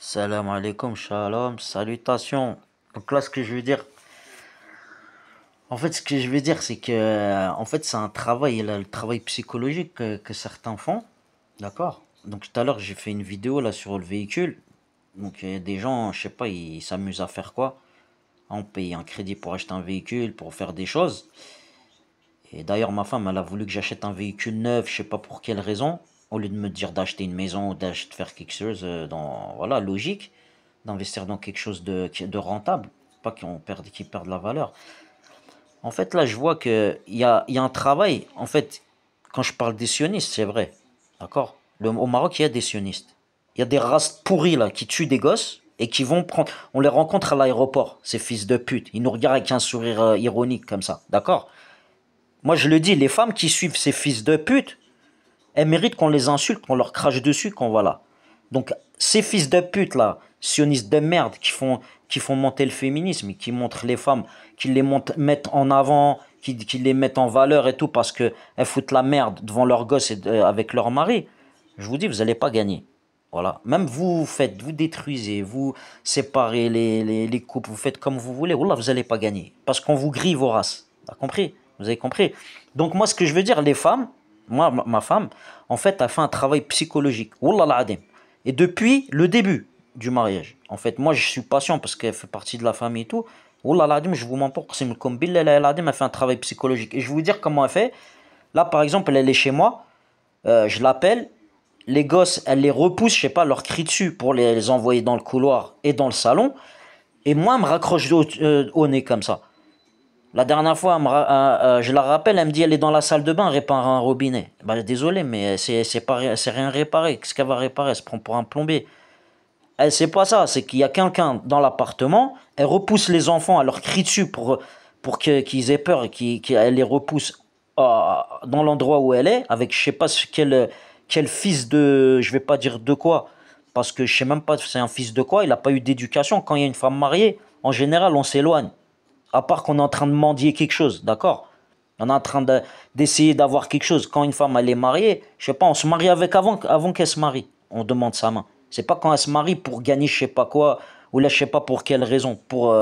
Salam alaikum, shalom, salutations. Donc là, ce que je veux dire, ce que je veux dire, c'est que, c'est un travail, là, le travail psychologique que certains font, d'accord? Donc tout à l'heure, j'ai fait une vidéo là sur le véhicule. Donc il y a des gens, je sais pas, ils s'amusent à faire quoi? On paye un crédit pour acheter un véhicule, pour faire des choses. Et d'ailleurs, ma femme, elle a voulu que j'achète un véhicule neuf, je sais pas pour quelle raison, au lieu de me dire d'acheter une maison ou d'acheter de faire quelque chose dans, voilà, logique, d'investir dans quelque chose de rentable, pas qui perde la valeur. En fait, là, je vois il y a un travail. En fait, quand je parle des sionistes, c'est vrai. D'accord? Au Maroc, il y a des sionistes. Il y a des races pourries, là, qui tuent des gosses et qui vont prendre. On les rencontre à l'aéroport, ces fils de pute. Ils nous regardent avec un sourire ironique, comme ça. D'accord? Moi, je le dis, les femmes qui suivent ces fils de pute, elles méritent qu'on les insulte, qu'on leur crache dessus, qu'on voilà. Donc, ces fils de pute là, sionistes de merde, qui font monter le féminisme, qui montrent les femmes, qui les mettent en avant, qui les mettent en valeur et tout, parce que elles foutent la merde devant leurs gosses et avec leur mari, je vous dis, vous n'allez pas gagner. Voilà. Même vous détruisez, vous séparez les couples, vous faites comme vous voulez. Wallah, vous n'allez pas gagner. Parce qu'on vous grille vos races. Vous avez compris? Vous avez compris? Donc, moi, ce que je veux dire, les femmes, moi, ma femme, en fait, a fait un travail psychologique. Wallah l'adem. Et depuis le début du mariage, en fait, moi, je suis patient parce qu'elle fait partie de la famille et tout. Wallah l'adem, je vous mens pas, comme billah l'adem, elle fait un travail psychologique. Et je vais vous dire comment elle fait. Là, par exemple, elle est chez moi, je l'appelle, les gosses, elle les repousse, je sais pas, leur crie dessus pour les envoyer dans le couloir et dans le salon. Et moi, elle me raccroche au nez comme ça. La dernière fois, je la rappelle, elle me dit elle est dans la salle de bain, répare un robinet. Bah, désolé, mais c'est rien réparé. Qu'est-ce qu'elle va réparer? Elle se prend pour un plombier. Elle sait pas ça, c'est qu'il y a quelqu'un dans l'appartement, elle repousse les enfants, elle leur crie dessus qu'ils aient peur et qu'elle les repousse dans l'endroit où elle est, avec je sais pas quel fils de, je vais pas dire de quoi, parce que je sais même pas si c'est un fils de quoi, il a pas eu d'éducation. Quand il y a une femme mariée, en général, on s'éloigne. À part qu'on est en train de mendier quelque chose, d'accord? On est en train d'essayer d'avoir quelque chose. Quand une femme elle est mariée, je sais pas, on se marie avec avant qu'elle se marie. On demande sa main. C'est pas quand elle se marie pour gagner je sais pas quoi, ou là je sais pas pour quelle raison, pour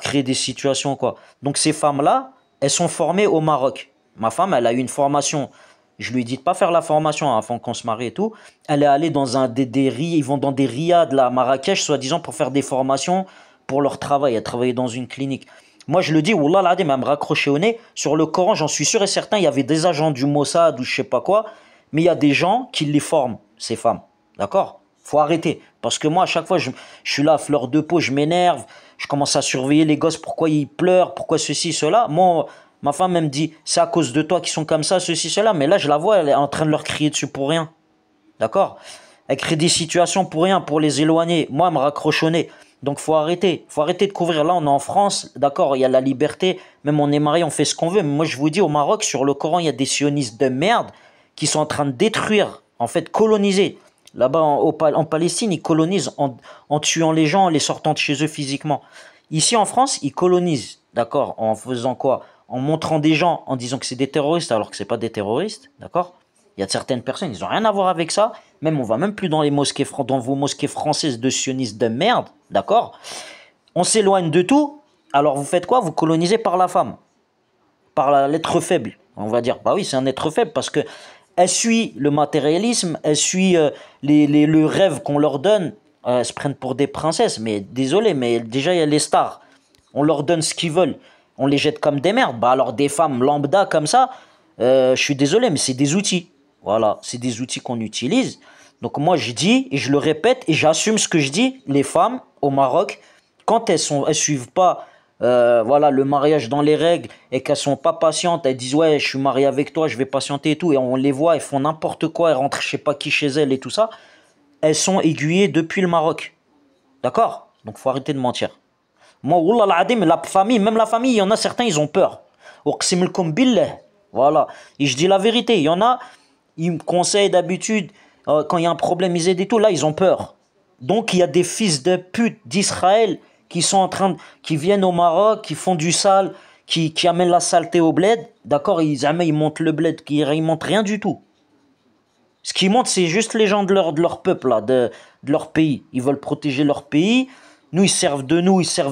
créer des situations quoi. Donc ces femmes-là, elles sont formées au Maroc. Ma femme, elle a eu une formation. Je lui ai dit de pas faire la formation avant qu'on se marie et tout. Elle est allée dans ils vont dans des riads là, à Marrakech, soi-disant pour faire des formations pour leur travail. Elle travaillait dans une clinique. Moi, je le dis, Wallah l'adem, elle me raccrocher au nez. Sur le Coran, j'en suis sûr et certain, il y avait des agents du Mossad ou je sais pas quoi, mais il y a des gens qui les forment, ces femmes. D'accord? Faut arrêter. Parce que moi, à chaque fois, je suis là à fleur de peau, je m'énerve, je commence à surveiller les gosses, pourquoi ils pleurent, pourquoi ceci, cela. Moi, ma femme, elle me dit, c'est à cause de toi qu'ils sont comme ça, ceci, cela. Mais là, je la vois, elle est en train de leur crier dessus pour rien. D'accord? Elle crée des situations pour rien, pour les éloigner. Moi, elle me raccroche au nez. Donc faut arrêter. Faut arrêter de couvrir. Là, on est en France, d'accord, il y a la liberté. Même on est marié, on fait ce qu'on veut. Mais moi, je vous dis, au Maroc, sur le Coran, il y a des sionistes de merde qui sont en train de détruire, en fait, coloniser. Là-bas, en Palestine, ils colonisent en tuant les gens, en les sortant de chez eux physiquement. Ici, en France, ils colonisent, d'accord, en faisant quoi? En montrant des gens, en disant que c'est des terroristes alors que c'est pas des terroristes, d'accord? Il y a certaines personnes, ils n'ont rien à voir avec ça. Même, on va même plus dans les mosquées, dans vos mosquées françaises de sionistes de merde, d'accord? On s'éloigne de tout. Alors vous faites quoi? Vous colonisez par la femme, par l'être faible, on va dire. Bah oui, c'est un être faible parce que elle suit le matérialisme, elle suit le rêve qu'on leur donne. Elles se prennent pour des princesses, mais désolé, mais déjà il y a les stars. On leur donne ce qu'ils veulent. On les jette comme des merdes. Bah alors des femmes lambda comme ça, je suis désolé, mais c'est des outils. Voilà, c'est des outils qu'on utilise. Donc moi je dis et je le répète et j'assume ce que je dis. Les femmes au Maroc, quand elles suivent pas voilà le mariage dans les règles et qu'elles sont pas patientes, elles disent ouais je suis marié avec toi, je vais patienter et tout et on les voit, elles font n'importe quoi, elles rentrent je sais pas qui chez elles et tout ça. Elles sont aiguillées depuis le Maroc. D'accord? Donc faut arrêter de mentir. Moi, wallah l'adem, la famille, même la famille, il y en a certains, ils ont peur. Uqsimulkum billah. Voilà. Et je dis la vérité, il y en a, ils me conseillent d'habitude, quand il y a un problème, ils aident et tout, là, ils ont peur. Donc, il y a des fils de pute d'Israël qui sont en train qui viennent au Maroc, qui font du sale, qui amènent la saleté au bled. D'accord, ils montent le bled, ils montent rien du tout. Ce qui monte, c'est juste les gens de leur peuple, là, de leur pays. Ils veulent protéger leur pays. Nous, ils servent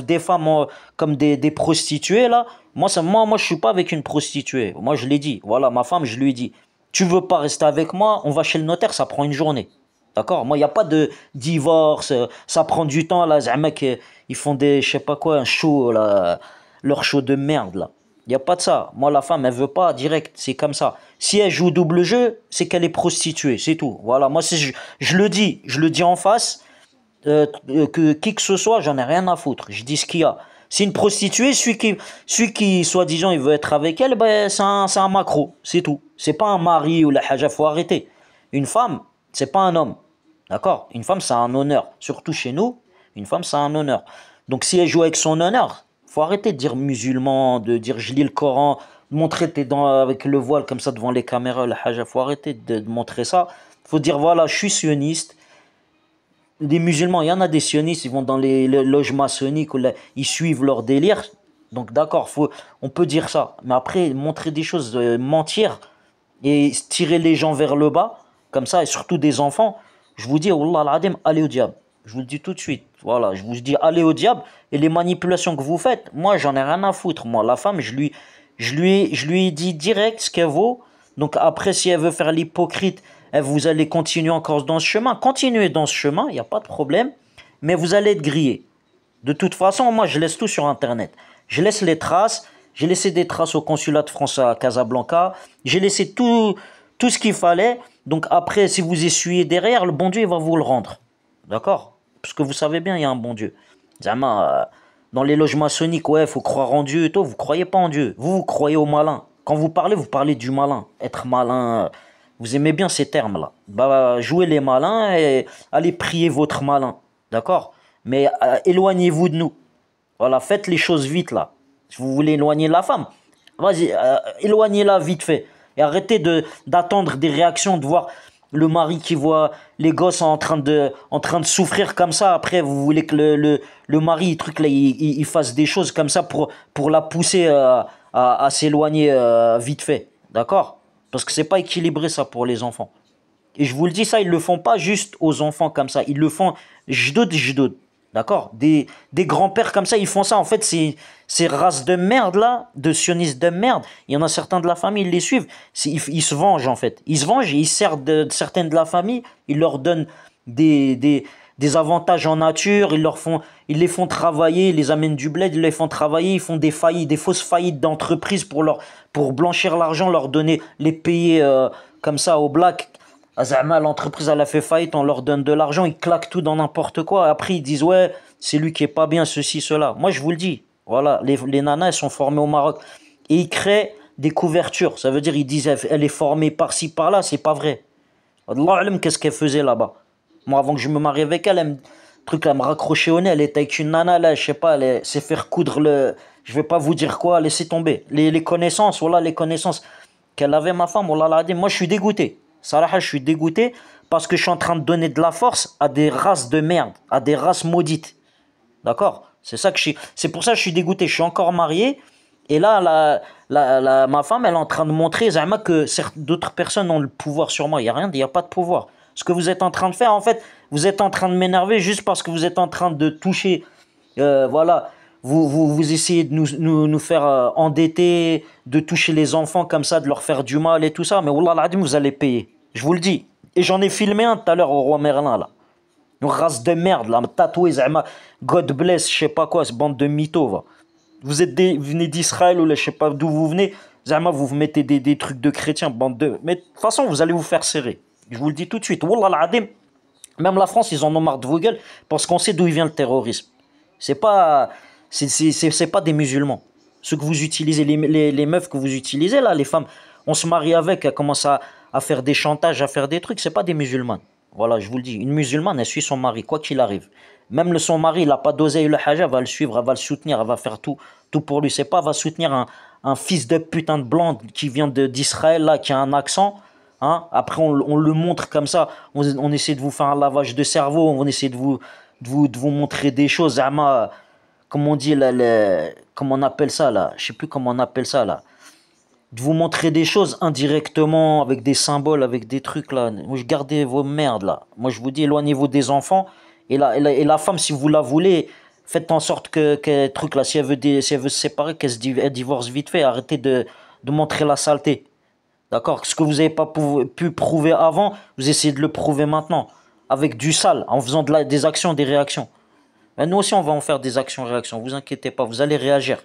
des femmes comme des prostituées, là. Moi, je suis pas avec une prostituée. Moi, je l'ai dit. Voilà, ma femme, je lui ai dit, tu veux pas rester avec moi, on va chez le notaire, ça prend une journée. D'accord? Moi, il n'y a pas de divorce, ça prend du temps, là. Mec, ils font des, je sais pas quoi, un show, là, leur show de merde, là. Il n'y a pas de ça. Moi, la femme, elle veut pas direct, c'est comme ça. Si elle joue double jeu, c'est qu'elle est prostituée, c'est tout. Voilà, moi, je le dis en face, que qui que ce soit, j'en ai rien à foutre. Je dis ce qu'il y a. C'est une prostituée, celui qui soi-disant, il veut être avec elle, ben, c'est un macro, c'est tout. C'est pas un mari ou la haja, faut arrêter. Une femme, c'est pas un homme. D'accord? Une femme, c'est un honneur. Surtout chez nous, une femme, c'est un honneur. Donc si elle joue avec son honneur, faut arrêter de dire musulman, de dire je lis le Coran, de montrer tes dents avec le voile comme ça devant les caméras, la haja. Faut arrêter de montrer ça. Faut dire voilà, je suis sioniste. Des musulmans, il y en a des sionistes, ils vont dans les loges maçonniques, ils suivent leur délire. Donc d'accord, on peut dire ça. Mais après, montrer des choses, mentir et tirer les gens vers le bas, comme ça, et surtout des enfants, je vous dis, Wallah al-Adim, allez au diable. Je vous le dis tout de suite. Voilà, je vous dis, allez au diable. Et les manipulations que vous faites, moi, j'en ai rien à foutre. Moi, la femme, je lui ai dit direct ce qu'elle vaut. Donc après, si elle veut faire l'hypocrite, vous allez continuer encore dans ce chemin. Continuez dans ce chemin, il n'y a pas de problème. Mais vous allez être grillé. De toute façon, moi, je laisse tout sur Internet. Je laisse les traces. J'ai laissé des traces au consulat de France à Casablanca. J'ai laissé tout ce qu'il fallait. Donc après, si vous essuyez derrière, le bon Dieu, il va vous le rendre. D'accord? Parce que vous savez bien, il y a un bon Dieu. Zama, dans les loges maçonniques, ouais, il faut croire en Dieu et tout. Vous ne croyez pas en Dieu. Vous croyez au malin. Quand vous parlez du malin. Être malin. Vous aimez bien ces termes-là. Bah, jouez les malins et allez prier votre malin. D'accord? Mais éloignez-vous de nous. Voilà, faites les choses vite là. Si vous voulez éloigner la femme, vas-y, éloignez-la vite fait. Et arrêtez d'attendre des réactions, de voir le mari qui voit les gosses en train de souffrir comme ça. Après, vous voulez que le mari, truc là, il fasse des choses comme ça pour la pousser à s'éloigner vite fait. D'accord? Parce que c'est pas équilibré ça pour les enfants. Et je vous le dis, ça, ils le font pas juste aux enfants comme ça. Ils le font jdoud. D'accord? Des grands-pères comme ça, ils font ça. En fait, ces races de merde là, de sionistes de merde, il y en a certains de la famille, ils les suivent. Ils se vengent en fait. Ils se vengent et ils servent de certaines de la famille. Ils leur donnent des avantages en nature. Ils les font travailler, ils les amènent du bled, ils les font travailler. Ils font des faillites, des fausses faillites d'entreprises pour blanchir l'argent, leur donner, les payer comme ça au black. Azama, l'entreprise elle a fait faillite, on leur donne de l'argent, ils claquent tout dans n'importe quoi. Après ils disent ouais, c'est lui qui est pas bien, ceci, cela. Moi je vous le dis, voilà, les nanas elles sont formées au Maroc. Et ils créent des couvertures. Ça veut dire ils disent elle est formée par-ci, par-là, c'est pas vrai. Allah alam, qu'est-ce qu'elle faisait là-bas. Moi avant que je me marie avec elle, elle me raccrochait au nez, elle était avec une nana là, je sais pas, elle s'est faire coudre je vais pas vous dire quoi, laissez tomber. Les connaissances, voilà les connaissances qu'elle avait ma femme, voilà l'a dit. Moi je suis dégoûté. Sarah, je suis dégoûté parce que je suis en train de donner de la force à des races de merde, à des races maudites. D'accord? C'est pour ça que je suis dégoûté. Je suis encore marié. Et là, ma femme, elle est en train de montrer Zama, que d'autres personnes ont le pouvoir sur moi. Il n'y a pas de pouvoir. Ce que vous êtes en train de faire, en fait, vous êtes en train de m'énerver juste parce que vous êtes en train de toucher. Voilà. Vous essayez de nous faire endetter, de toucher les enfants comme ça, de leur faire du mal et tout ça. Mais Wallah al-Adim, vous allez payer. Je vous le dis. Et j'en ai filmé un tout à l'heure au Roi Merlin, là. Une race de merde, là. Tatoué, Zama. God bless, je sais pas quoi, ce bande de mythos, va. Vous venez d'Israël ou là, je sais pas d'où vous venez. Zama, vous mettez des trucs de chrétiens, bande de. Mais de toute façon, vous allez vous faire serrer. Je vous le dis tout de suite. Wallah al-Adim. Même la France, ils en ont marre de vos gueules parce qu'on sait d'où il vient le terrorisme. C'est pas des musulmans. Ceux que vous utilisez, les meufs que vous utilisez là, les femmes, on se marie avec, elles commencent à faire des chantages, à faire des trucs, c'est pas des musulmanes. Voilà, je vous le dis, une musulmane, elle suit son mari, quoi qu'il arrive. Même son mari, il n'a pas d'oseille, le hajj, elle va le suivre, elle va le soutenir, elle va faire tout pour lui. C'est pas, elle va soutenir un fils de putain de blanc qui vient d'Israël, là, qui a un accent. Hein. Après, on le montre comme ça, on essaie de vous faire un lavage de cerveau, on essaie de vous montrer des choses, comment on dit là, comment on appelle ça là, je sais plus comment on appelle ça là, de vous montrer des choses indirectement, avec des symboles, avec des trucs là. Moi, je gardez vos merdes là. Moi, je vous dis, éloignez-vous des enfants. Et la femme, si vous la voulez, faites en sorte que truc là, si elle veut se séparer, elle divorce vite fait. Arrêtez de montrer la saleté. D'accord? Ce que vous n'avez pas pu prouver avant, vous essayez de le prouver maintenant. Avec du sale, en faisant des actions, des réactions. Ben, nous aussi, on va en faire des actions-réactions. Vous inquiétez pas, vous allez réagir.